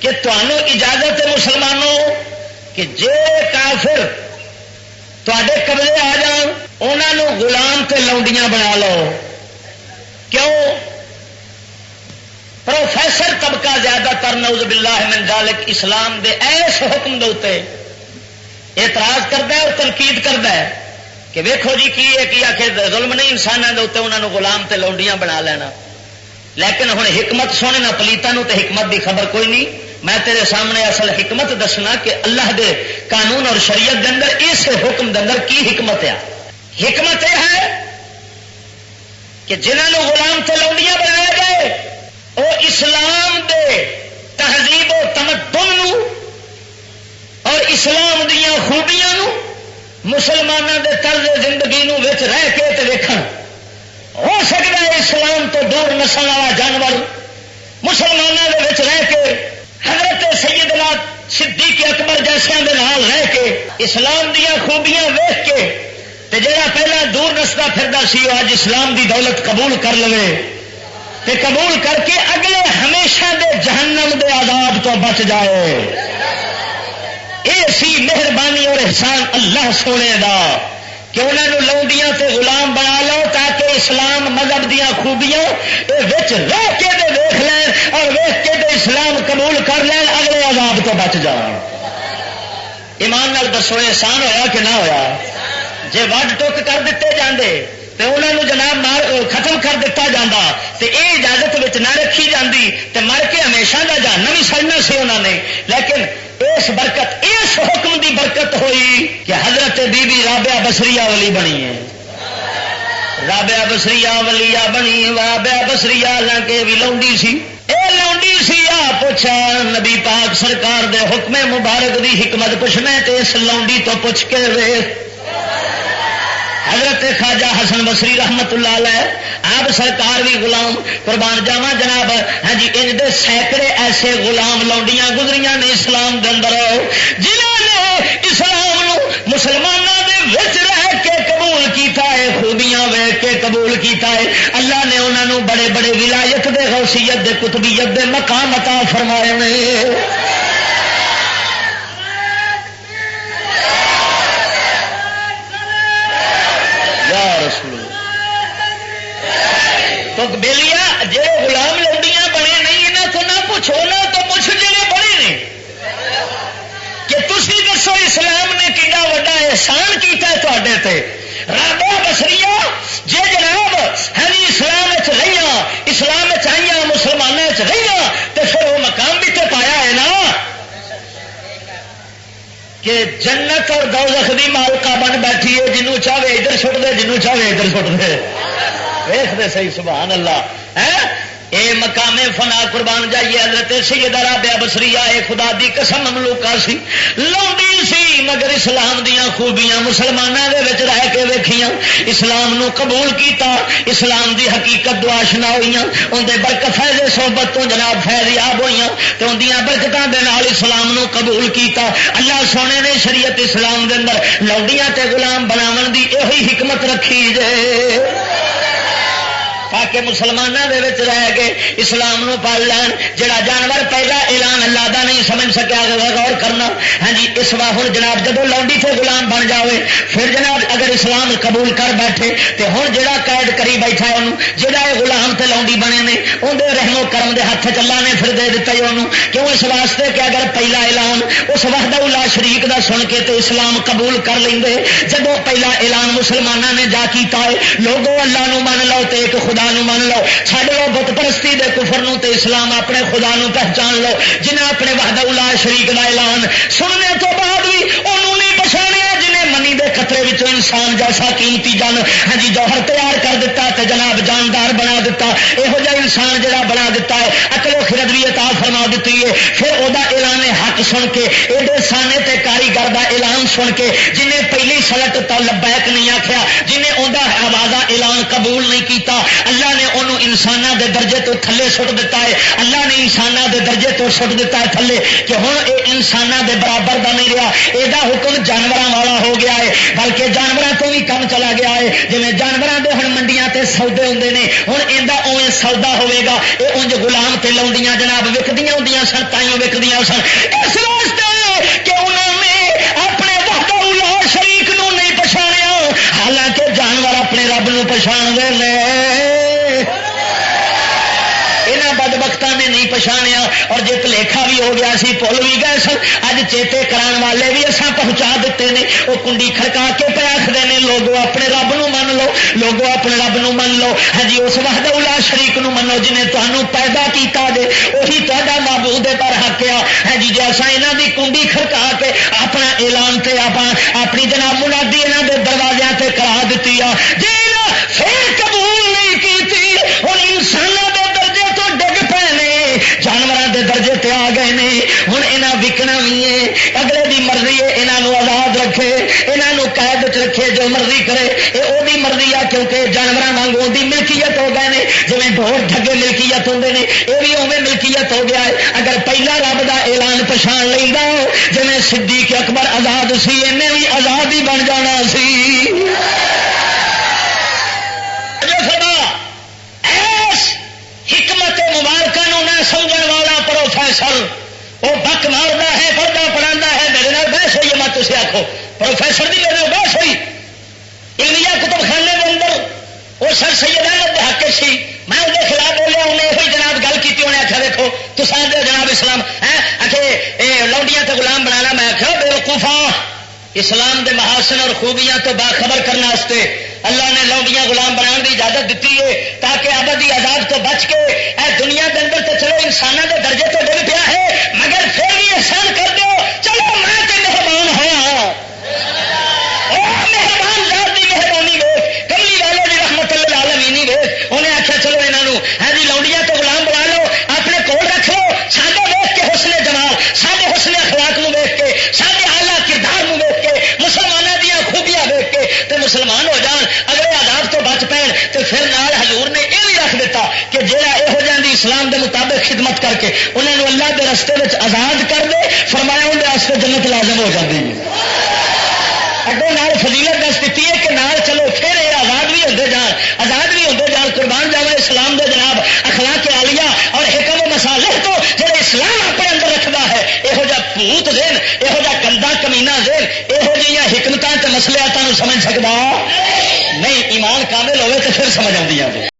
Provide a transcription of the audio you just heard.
کہ تمہیں اجازت ہے مسلمانوں کہ جے کافر تے قبضے آ جان انہوں غلام تے لونڈیاں بنا لو. کیوں؟ پروفیسر طبقہ زیادہ تر نعوذ باللہ من ذالک اسلام دے ایس حکم دے اوتے اعتراض کرتا ہے اور تنقید کرتا ہے کہ ویکھو جی کی ہے کیا کہ ظلم نہیں انسانوں کے اتنے انہوں غلام تے لونڈیاں بنا لینا. لیکن ہوں حکمت سونے نہ پلیتوں تے حکمت دی خبر کوئی نہیں. میں تیرے سامنے اصل حکمت دسنا کہ اللہ دے قانون اور شریعت دے اندر اس حکم دے اندر کی حکمت ہے. حکمت یہ ہے کہ جنہوں غلام تے لونڈیاں بنایا جائے وہ اسلام دے تہذیب و تمدن اور اسلام دیا خوبیاں مسلمانوں دے طرز زندگی وچ رہ کے تے ویکھن. ہو سکتا ہے اسلام تو دور نسل والا جانور مسلمانوں دے وچ رہ کے حضرت سیدنا صدیق اکبر جیسے دے نال رہ کے اسلام دیا خوبیاں ویخ کے تے جڑا پہلا دور نستا پھردا سی وہ اج اسلام دی دولت قبول کر لے تے قبول کر کے اگلے ہمیشہ دے جہنم دے عذاب تو بچ جائے. یہ سی مہربانی اور احسان اللہ سونے دا کہ انہوں لونڈیاں تے غلام بنا لو تاکہ اسلام مذہب دیا خوبیاں وچ رہ کے دے دیکھ لین اور ویخ کے دے اسلام قبول کر لین اگلے عذاب تو بچ جان. ایمان نال دسو احسان ہویا کہ نہ ہویا؟ جے وڈ ٹک کر دیتے جاندے تے انہوں جناب مار ختم کر دیتا جاندہ تے اے اجازت وچ نہ رکھی جاندی تے مر کے ہمیشہ دا جہنم ہی سڑنا سی انہوں نے. لیکن اس برکت اس حکم دی برکت ہوئی کہ حضرت بی بی رابعہ بصریہ ولی بنی ہے. رابعہ بصریہ ولیہ بنی. رابعہ بصریہ لانکہ بھی لونڈی سی. اے لونڈی سی آ پوچھا نبی پاک سرکار دے حکم مبارک دی حکمت پوچھنا تے اس لونڈی تو پوچھ کے ویکھ. حضرت خواجہ حسن بصری رحمت اللہ علیہ آپ سرکار بھی غلام قربان جاواں جناب. ہاں جی ان دے سینکڑے ایسے غلام لونڈیاں گزریاں نے اسلام دے اندر جنہوں نے اسلام نو مسلمانوں دے وچ رہ کے قبول کیتا ہے خوبیاں ویکھ کے قبول کیتا ہے. اللہ نے انہاں نو بڑے بڑے ولایت دے غوثیت دے قطبیت دے مقام عطا فرمائے نے. تو بیلیا جی غلام لونڈیاں بنے نہیں یہاں تو نہ پوچھو نہ تو پوچھ جڑے بنے نے کہ تسی دسو اسلام نے کیڑا وڈا احسان کیتا ہے تے تے. رابعہ بصریہ جے جناب ہاں اسلام رہیاں اسلام آئیاں مسلمانوں رہیاں تو پھر وہ مقام بھی تو پایا ہے نا کہ جنت اور دوزخ دی مالکہ بن بیٹھی ہے. جنوں چاہے ادھر سٹ دے جنوں چاہے ادھر سٹ دے. دیکھ دے صحیح سبحان اللہ. اے مقام فنا قربان جائیے. حضرت سیدہ رابعہ بصریہ اے خدا دی قسم مملوکہ سی لونڈی سی مگر اسلام دیاں خوبیاں مسلمانوں دے وچ رہ کے ویکھیاں اسلام نو قبول کیتا اسلام دی حقیقت دو آشنا ہوئیاں ان دے برکت فیض صحبت تو جناب فیض یاب ہوئیاں تے ان دیاں برکتاں دے نال اسلام نو قبول کیتا. اللہ سونے نے شریعت اسلام دے اندر لونڈیاں تے غلام بناون دی یہی حکمت رکھی جے تاکہ مسلمانوں دے وچ رہ کے اسلام نو پال لین. جڑا جانور پہلا اعلان اللہ دا نہیں سمجھ سکیا غور کرنا. ہاں جی اس وا ہن جناب جدو لونڈی تے غلام بن جاوے پھر جناب اگر اسلام قبول کر بیٹھے تے ہن جڑا قید کری بیٹھا ہے انہوں جڑا اے غلام تے لونڈی بنے نے اون دے رحم و کرم دے ہاتھ چ اللہ نے پھر دے دتا ہے انہوں. کیوں؟ اس واسطے کہ اگر پہلا اعلان اس وحدہ لا شریک دا سن کے تے اسلام قبول کر لیندے جدو پہلا اعلان مسلمانوں نے جا کیتا ہے لوگوں اللہ نو من لو تے ایک خدا نو من لو چھڈ لو بت پرستی دے کفر نو تے اسلام اپنے خدا نو پہچان لو. جنہیں اپنے وحدہ لا شریک دا اعلان سننے تو بعد بھی انہوں نہیں پچھاڑیا جنہیں منی دے قطرے وچوں انسان جیسا قیمتی جان ہاں جی جوہر تیار کر دیتا تے جناب جاندار بنا دیتا. یہو جہ انسان جڑا بنا دیتا ہے عقل و خرد بھی عطا فرما دیتی ہے. پھر وہ اعلان حق سن کے ایڈے سانے تے کاریگر دا اعلان سن کے جنہیں پہلی سلٹ تو لبیک نہیں آخیا جنہیں اوندا آوازہ اعلان قبول نہیں کیتا اللہ نے انہوں انسانوں دے درجے تو تھلے سٹ دیتا ہے. اللہ نے انسانوں دے دے درجے تو سٹ دیتا ہے تھلے کہ ہوں یہ انسانوں دے برابر دا نہیں رہا، یہ حکم جانوراں والا ہو گیا ہے، بلکہ جانوراں تو بھی کم چلا گیا ہے۔ جی جانوراں دے ہن منڈیاں تے سودے ہوندے نے، ہن ایندا اوویں سودا ہوے گا، یہ انج غلام تے لاؤندیاں جناب وکدیاں ہوندیاں سن، تائیوں وکدیاں سن، اس واسطے کہ انہوں نے اپنے وحدہ لا شریک نو نہیں پچھاڑیا، حالانکہ جانور اپنے رب نو پچھاڑتے ہیں۔ بدبختاں نے نہیں پچھاڑیا، اور جے بھلیکھا بھی ہو گیا سی، بھول بھی گئے سن، اج چیتے کران والے بھی اساں پہنچا دیتے ہیں۔ وہ کنڈی کھڑکا کے پہ آخر نے لوگو اپنے رب نو من لو، لوگو اپنے رب نو من لو، ہاں جی اس وحدہ لا شریک نو منو جنہیں تمہیں پیدا کیتا جے، وہی تہاڈا معبود پر حق آ، ہاں جی جے اساں انہاں دی کنڈی کھڑکا کے اپنا اعلان تے اپنی جناب منادی انہاں دے دروازیاں تے کرا دتی آ، جے پھر قبول نہیں کیتی، ہن انساناں دے درجے تو ڈگ پے نے، جانوراں دے درجے تے آ گئے نے، ہن انہاں وکنا بھی ہے، اگلے دی مرضی ہے انہاں نو آزاد رکھے، انہاں نو قید وچ رکھے، جو مرضی کرے، اے او دی مرضی آ، کیونکہ جانوراں وانگوں دی ملکیت ہو گئے نے، جویں ڈھور ڈھگے ملکیت ہوندے نے، اے بھی اوویں ملکیت ہو گیا ہے۔ اگر پہلا رب دا اعلان پچھان لیندا جویں صدیق اکبر آزاد سی، انہیں بھی آزاد ہی بن جانا سی۔ حکمت مبارکہ نو نہ سمجھن والا پروفیسر وہ بک مارتا ہے، پڑھتا پڑھاتا ہے، میرے نال بحث ہوئی ہے، میں تجھے آخو پروفیسر کی میرے نال بحث ہوئی علمیہ کتب خانے کے اندر، وہ سر سید احمد دے حق سی، میں وہ خلاف بولیا، انہیں یہ جناب گل کی، انہیں آخیا دیکھو تصا دے جناب اسلام لونڈیاں تو غلام بنانا، میں آخیا بے وقوفا، اسلام دے محاسن اور خوبیاں تو باخبر کرنے واسطے اللہ نے لونڈیاں غلام بنانے کی اجازت دیتی ہے، تاکہ ابدی عذاب تو بچ کے اے دنیا کے اندر تو چلو انسانوں کے درجے تو ڈگ پیا ہے، مگر پھر بھی احسان کر دو، چلو میں تو مہربان ہوں، مہربان ذات کی مہربانی ویخ، کملی والے کی رحمت للعالمین ویخ، انہیں آخیا چلو یہاں ہے جی لونڈیاں تو غلام بنا لو، اپنے کول رکھ لو، سادے ویخ کے حسن جمال، سادے حسن اخلاق نو ویخ کے، سادے اعلیٰ کردار نو ویخ کے، مسلمانوں دیا خوبیاں ویخ کے تے مسلمان ہو جان، اگلے عذاب تو بچ پین، تو پھر نال حضور نے یہ بھی رکھ دیتا کہ جہاں یہو جہاں اسلام دے مطابق خدمت کر کے انہوں نے اللہ دے رستے میں آزاد کر دے، فرمایا اندر واسطے جنت لازم ہو جاتی ہے۔ اگوں نال فضیلت دس دیتی ہے کہ نال چلو پھر یہ آزاد بھی ہوتے جان، آزاد بھی ہوتے جان، قربان جاوا اسلام دے جناب اخلاق عالیہ اور حکم و مصالح تو جہاں اسلام اپنے اندر رکھتا ہے، یہو جہ بھوت ذہن، یہو جہ گندا کمینا ذہن، یہو جہاں حکمتاں تے مسلیاتاں نوں سمجھ سکتا نہیں، ایمان کامل ہوئے تو پھر سمجھ آتی ہے۔